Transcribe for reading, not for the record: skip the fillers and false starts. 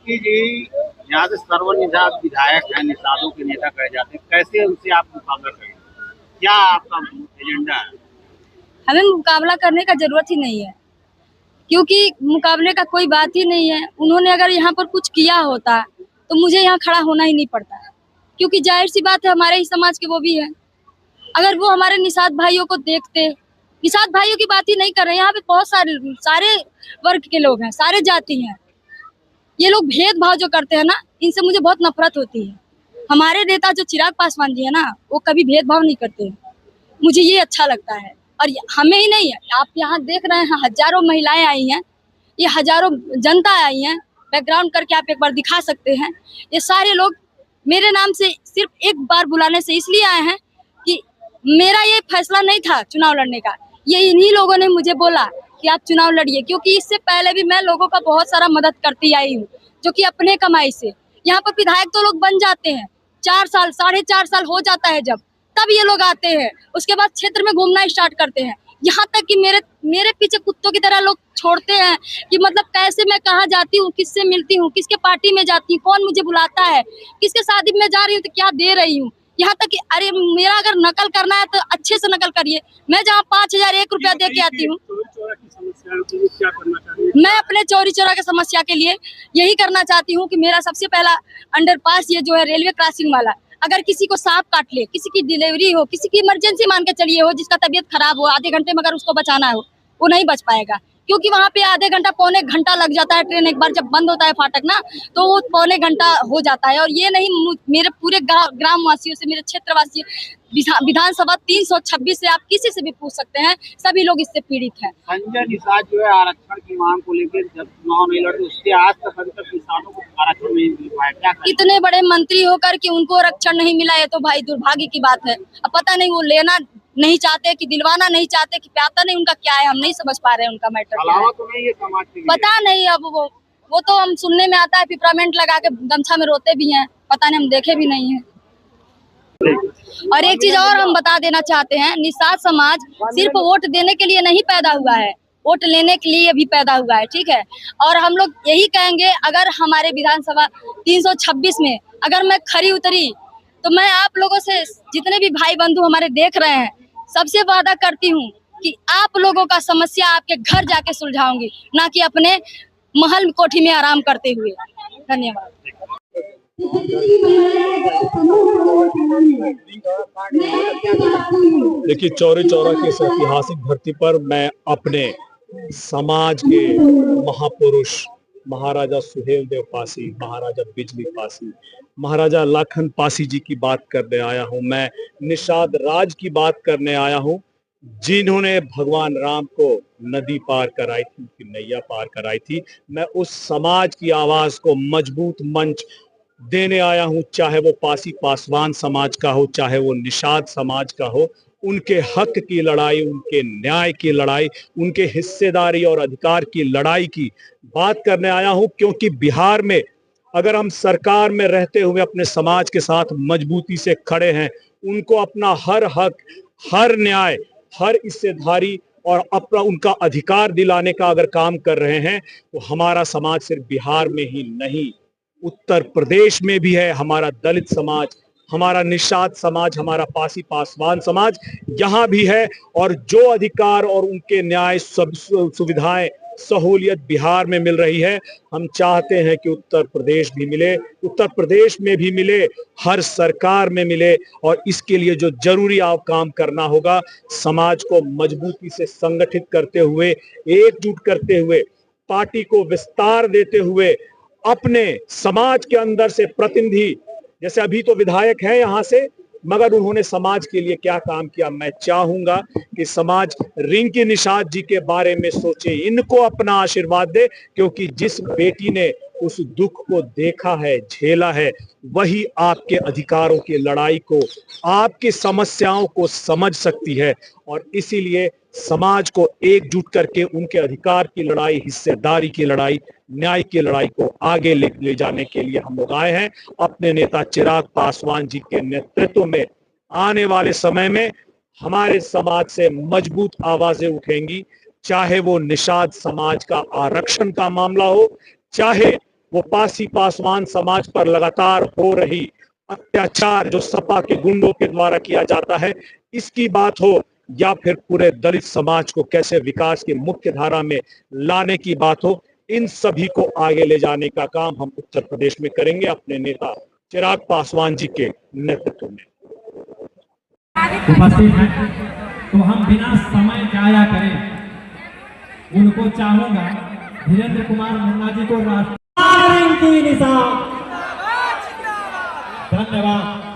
निकी जी यहाँ से सर्वनिजात विधायक हैं, निषादों के नेता कहे जाते हैं, कैसे उनसे आप मुकाबला करेंगे? क्या आपका एजेंडा है? हमें मुकाबला करने का जरूरत ही नहीं है, क्योंकि मुकाबले का कोई बात ही नहीं है। उन्होंने अगर यहाँ पर कुछ किया होता तो मुझे यहाँ खड़ा होना ही नहीं पड़ता, क्योंकि जाहिर सी बात है हमारे ही समाज के वो भी है। अगर वो हमारे निषाद भाइयों को देखते, निषाद भाइयों की बात ही नहीं कर रहे हैं, यहाँ पे बहुत सारे वर्ग के लोग हैं, सारे जाति हैं। ये लोग भेदभाव जो करते हैं ना, इनसे मुझे बहुत नफरत होती है। हमारे नेता जो चिराग पासवान जी है ना, वो कभी भेदभाव नहीं करते हैं, मुझे ये अच्छा लगता है। और हमें ही नहीं है, आप यहाँ देख रहे हैं हजारों महिलाएं आई हैं, ये हजारों जनता आई हैं। बैकग्राउंड करके आप एक बार दिखा सकते हैं। ये सारे लोग मेरे नाम से सिर्फ एक बार बुलाने से इसलिए आए हैं कि मेरा ये फैसला नहीं था चुनाव लड़ने का, ये इन्हीं लोगों ने मुझे बोला कि आप चुनाव लड़िए, क्योंकि इससे पहले भी मैं लोगों का बहुत सारा मदद करती आई हूँ, जो कि अपने कमाई से। यहाँ पर विधायक तो लोग बन जाते हैं 4 साल 4.5 साल हो जाता है जब, तब ये लोग आते हैं, उसके बाद क्षेत्र में घूमना स्टार्ट करते हैं। यहाँ तक कि मेरे पीछे कुत्तों की तरह लोग छोड़ते हैं कि मतलब कैसे मैं कहाँ जाती हूँ, किससे मिलती हूँ, किसके पार्टी में जाती हूँ, कौन मुझे बुलाता है, किसके शादी में जा रही हूँ तो क्या दे रही हूँ। यहाँ तक कि अरे मेरा अगर नकल करना है तो अच्छे से नकल करिए। मैं जहाँ 5001 रुपया दे के आती हूँ, मैं अपने चोरी चोरा की समस्या के लिए यही करना चाहती हूँ कि मेरा सबसे पहला अंडरपास ये जो है रेलवे क्रॉसिंग वाला, अगर किसी को सांप काट ले, किसी की डिलीवरी हो, किसी की इमरजेंसी मान के चलिए हो, जिसका तबीयत खराब हो, आधे घंटे में अगर उसको बचाना हो, वो नहीं बच पाएगा, क्योंकि वहाँ पे आधे घंटा पौने घंटा लग जाता है। ट्रेन एक बार जब बंद होता है फाटक ना, तो वो पौने घंटा हो जाता है। और ये नहीं, मेरे पूरे ग्राम वासियों से, मेरे क्षेत्रवासी, विधानसभा 326 से आप किसी से भी पूछ सकते हैं, सभी लोग इससे पीड़ित हैं। संजय निषाद जो है आरक्षण की मांग को लेकर जब चुनाव नहीं लड़ते, उसके आज तक अभी तक किसानों को आरक्षण नहीं मिल पाया, क्या करें? इतने बड़े मंत्री होकर के उनको आरक्षण नहीं मिला, ये तो भाई दुर्भाग्य की बात है। अब पता नहीं वो लेना नहीं चाहते कि दिलवाना नहीं चाहते कि पता नहीं उनका क्या है, हम नहीं समझ पा रहे हैं उनका मैटर क्या है। तो नहीं है समाज के लिए, पता नहीं। अब वो तो हम सुनने में आता है पिपरामेंट लगा के गमछा में रोते भी हैं, पता नहीं, हम देखे भी नहीं है। और एक चीज और हम बता देना चाहते हैं, निषाद समाज सिर्फ वोट देने के लिए नहीं पैदा हुआ है, वोट लेने के लिए भी पैदा हुआ है, ठीक है। और हम लोग यही कहेंगे, अगर हमारे विधानसभा 326 में अगर मैं खरी उतरी तो मैं आप लोगों से, जितने भी भाई बंधु हमारे देख रहे हैं, सबसे वादा करती हूँ कि आप लोगों का समस्या आपके घर जाके सुलझाऊंगी, ना कि अपने महल कोठी में आराम करते हुए। धन्यवाद। देखिए, चौरी चौरा की इस ऐतिहासिक धरती पर मैं अपने समाज के महापुरुष महाराजा सुहेलदेव पासी, महाराजा बिजली पासी, महाराजा लाखन पासी जी की बात करने आया हूं। मैं निषाद राज की बात करने आया हूं, जिन्होंने भगवान राम को नदी पार कराई थी, उनकी नैया पार कराई थी। मैं उस समाज की आवाज को मजबूत मंच देने आया हूं, चाहे वो पासी पासवान समाज का हो, चाहे वो निषाद समाज का हो। उनके हक की लड़ाई, उनके न्याय की लड़ाई, उनके हिस्सेदारी और अधिकार की लड़ाई की बात करने आया हूं, क्योंकि बिहार में अगर हम सरकार में रहते हुए अपने समाज के साथ मजबूती से खड़े हैं, उनको अपना हर हक, हर न्याय, हर हिस्सेदारी और अपना उनका अधिकार दिलाने का अगर काम कर रहे हैं, तो हमारा समाज सिर्फ बिहार में ही नहीं, उत्तर प्रदेश में भी है। हमारा दलित समाज, हमारा निषाद समाज, हमारा पासी पासवान समाज यहाँ भी है। और जो अधिकार और उनके न्याय, सब सुविधाएं, सहूलियत बिहार में मिल रही है, हम चाहते हैं कि उत्तर प्रदेश भी मिले, उत्तर प्रदेश में भी मिले, हर सरकार में मिले। और इसके लिए जो जरूरी आप काम करना होगा, समाज को मजबूती से संगठित करते हुए, एकजुट करते हुए, पार्टी को विस्तार देते हुए, अपने समाज के अंदर से प्रतिनिधि, जैसे अभी तो विधायक हैं यहाँ से, मगर उन्होंने समाज के लिए क्या काम किया, मैं चाहूंगा कि समाज रिंकी निषाद जी के बारे में सोचे, इनको अपना आशीर्वाद दे, क्योंकि जिस बेटी ने उस दुख को देखा है, झेला है, वही आपके अधिकारों की लड़ाई को, आपकी समस्याओं को समझ सकती है। और इसीलिए समाज को एकजुट करके उनके अधिकार की लड़ाई, हिस्सेदारी की लड़ाई, न्याय की लड़ाई को आगे ले जाने के लिए हम लोग आए हैं। अपने नेता चिराग पासवान जी के नेतृत्व में आने वाले समय में हमारे समाज से मजबूत आवाजें उठेंगी, चाहे वो निषाद समाज का आरक्षण का मामला हो, चाहे वो पासी पासवान समाज पर लगातार हो रही अत्याचार जो सपा के गुंडों के द्वारा किया जाता है, इसकी बात हो या फिर पूरे दलित समाज को कैसे विकास की मुख्य धारा में लाने की बात हो, इन सभी को आगे ले जाने का काम हम उत्तर प्रदेश में करेंगे अपने नेता चिराग पासवान जी के नेतृत्व में। उपस्थित हैं तो हम बिना समय जाया करें उनको चाहूंगा धीरेन्द्र कुमार मुन्ना जी को राष्ट्रीय धन्यवाद।